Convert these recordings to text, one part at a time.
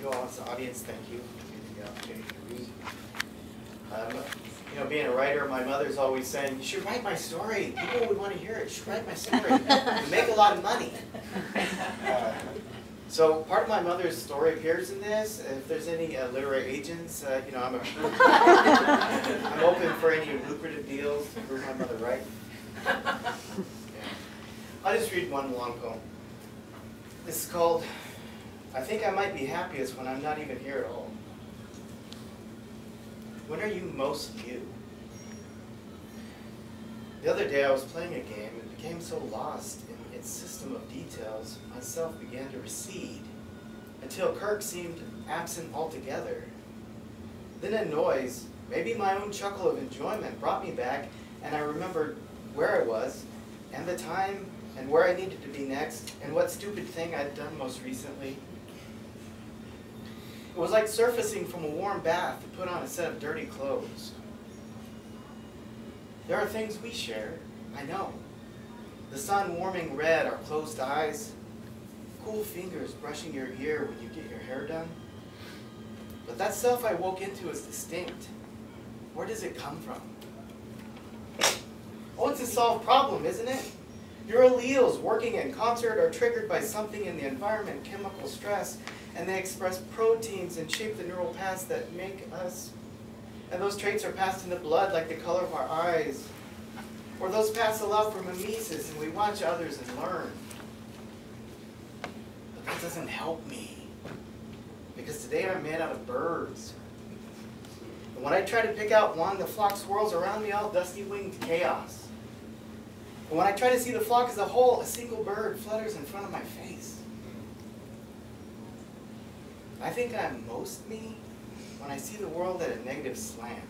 you all as the audience, thank you for the opportunity to read. You know, being a writer, my mother's always saying, you should write my story. People would want to hear it. You should write my story. You make a lot of money. So part of my mother's story appears in this. If there's any literary agents, you know, I'm open for any lucrative deals to prove my mother right. Yeah. I'll just read one long poem. This is called, I Think I Might Be Happiest When I'm Not Even Here at All. When are you most you? The other day I was playing a game and became so lost in its system of details, myself began to recede until Kirk seemed absent altogether. Then a noise, maybe my own chuckle of enjoyment, brought me back, and I remembered where I was and the time and where I needed to be next and what stupid thing I'd done most recently. It was like surfacing from a warm bath to put on a set of dirty clothes. There are things we share, I know. The sun warming red, our closed eyes, cool fingers brushing your ear when you get your hair done. But that self I woke into is distinct. Where does it come from? Oh, it's a solved problem, isn't it? Your alleles working in concert are triggered by something in the environment, chemical stress, and they express proteins and shape the neural paths that make us. And those traits are passed in the blood like the color of our eyes. Or those paths allow for mimesis and we watch others and learn. But that doesn't help me. Because today I'm made out of birds. And when I try to pick out one, the flock swirls around me all dusty-winged chaos. And when I try to see the flock as a whole, a single bird flutters in front of my face. I think I'm most me when I see the world at a negative slant.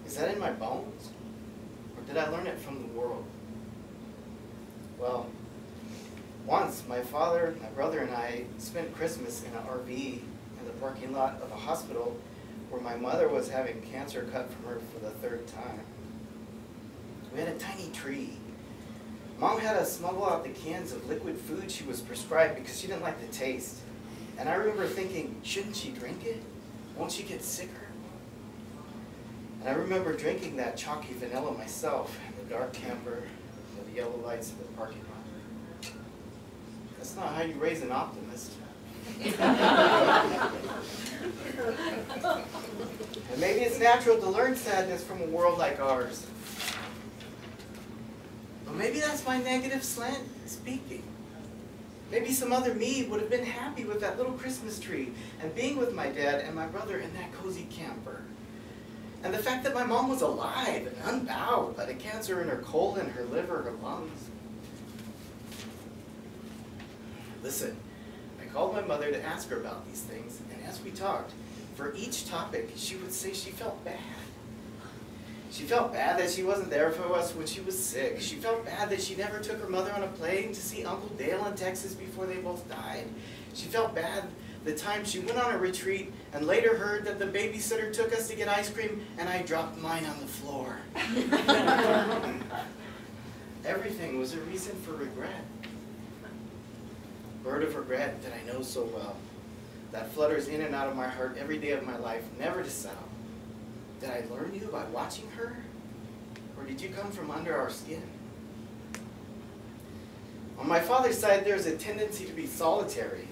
Is that in my bones? Or did I learn it from the world? Well, once my father, my brother, and I spent Christmas in an RV in the parking lot of a hospital where my mother was having cancer cut from her for the 3rd time. We had a tiny tree. Mom had us smuggle out the cans of liquid food she was prescribed because she didn't like the taste. And I remember thinking, shouldn't she drink it? Won't she get sicker? And I remember drinking that chalky vanilla myself in the dark camper with the yellow lights of the parking lot. That's not how you raise an optimist. And maybe it's natural to learn sadness from a world like ours. But maybe that's my negative slant speaking. Maybe some other me would have been happy with that little Christmas tree and being with my dad and my brother in that cozy camper. And the fact that my mom was alive and unbowed by the cancer in her colon, her liver, her lungs. Listen, I called my mother to ask her about these things, and as we talked, for each topic, she would say she felt bad. She felt bad that she wasn't there for us when she was sick. She felt bad that she never took her mother on a plane to see Uncle Dale in Texas before they both died. She felt bad the time she went on a retreat and later heard that the babysitter took us to get ice cream and I dropped mine on the floor. Everything was a reason for regret. Bird of regret that I know so well, that flutters in and out of my heart every day of my life, never to settle. Did I learn you by watching her? Or did you come from under our skin? On my father's side, there's a tendency to be solitary.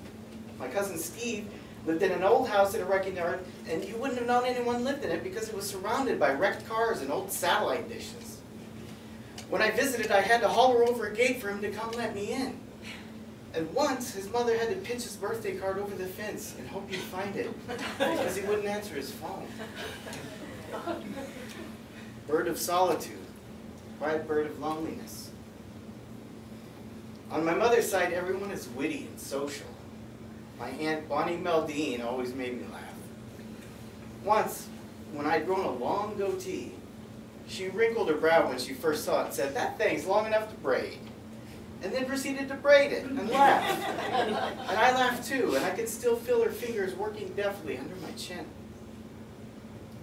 My cousin Steve lived in an old house in a wrecking yard, and you wouldn't have known anyone lived in it because it was surrounded by wrecked cars and old satellite dishes. When I visited, I had to holler over a gate for him to come let me in. And once, his mother had to pitch his birthday card over the fence and hope he'd find it because he wouldn't answer his phone. Bird of solitude, quiet bird of loneliness. On my mother's side, everyone is witty and social. My Aunt Bonnie Meldine always made me laugh. Once, when I'd grown a long goatee, she wrinkled her brow when she first saw it and said, "That thing's long enough to braid." And then proceeded to braid it and laugh. And I laughed too, and I could still feel her fingers working deftly under my chin.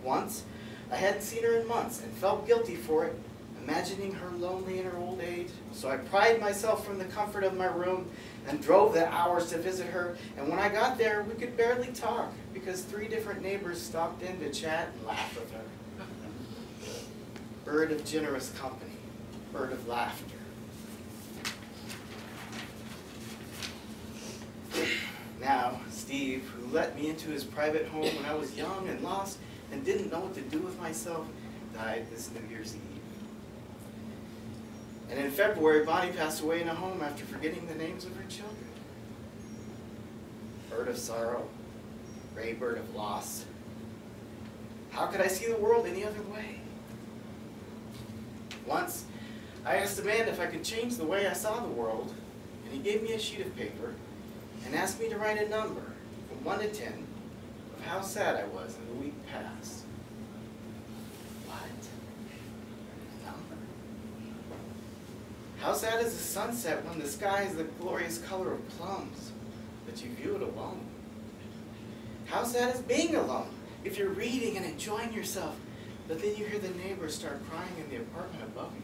Once, I hadn't seen her in months and felt guilty for it, imagining her lonely in her old age. So I pried myself from the comfort of my room and drove the hours to visit her. And when I got there, we could barely talk because 3 different neighbors stopped in to chat and laugh with her. Bird of generous company, bird of laughter. Now, Steve, who let me into his private home when I was young and lost and didn't know what to do with myself, died this New Year's Eve. And in February, Bonnie passed away in a home after forgetting the names of her children. Bird of sorrow, gray bird of loss. How could I see the world any other way? Once, I asked a man if I could change the way I saw the world, and he gave me a sheet of paper and asked me to write a number from 1 to 10 of how sad I was in the week past. What? Number? How sad is the sunset when the sky is the glorious color of plums, but you view it alone? How sad is being alone if you're reading and enjoying yourself, but then you hear the neighbors start crying in the apartment above you?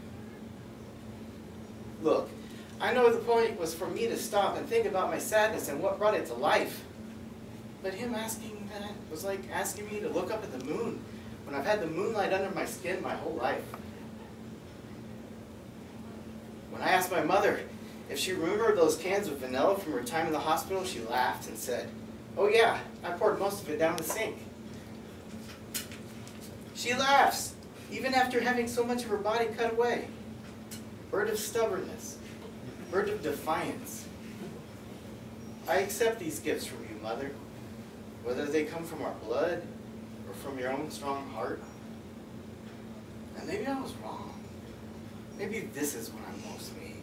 Look, I know the point was for me to stop and think about my sadness and what brought it to life. But him asking that was like asking me to look up at the moon when I've had the moonlight under my skin my whole life. When I asked my mother if she remembered those cans of vanilla from her time in the hospital, she laughed and said, "Oh yeah, I poured most of it down the sink." She laughs, even after having so much of her body cut away. Bird of stubbornness, bird of defiance. I accept these gifts from you, Mother, whether they come from our blood or from your own strong heart. And maybe I was wrong. Maybe this is when I'm most me,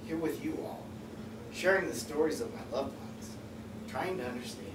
here with you all, sharing the stories of my loved ones, trying to understand.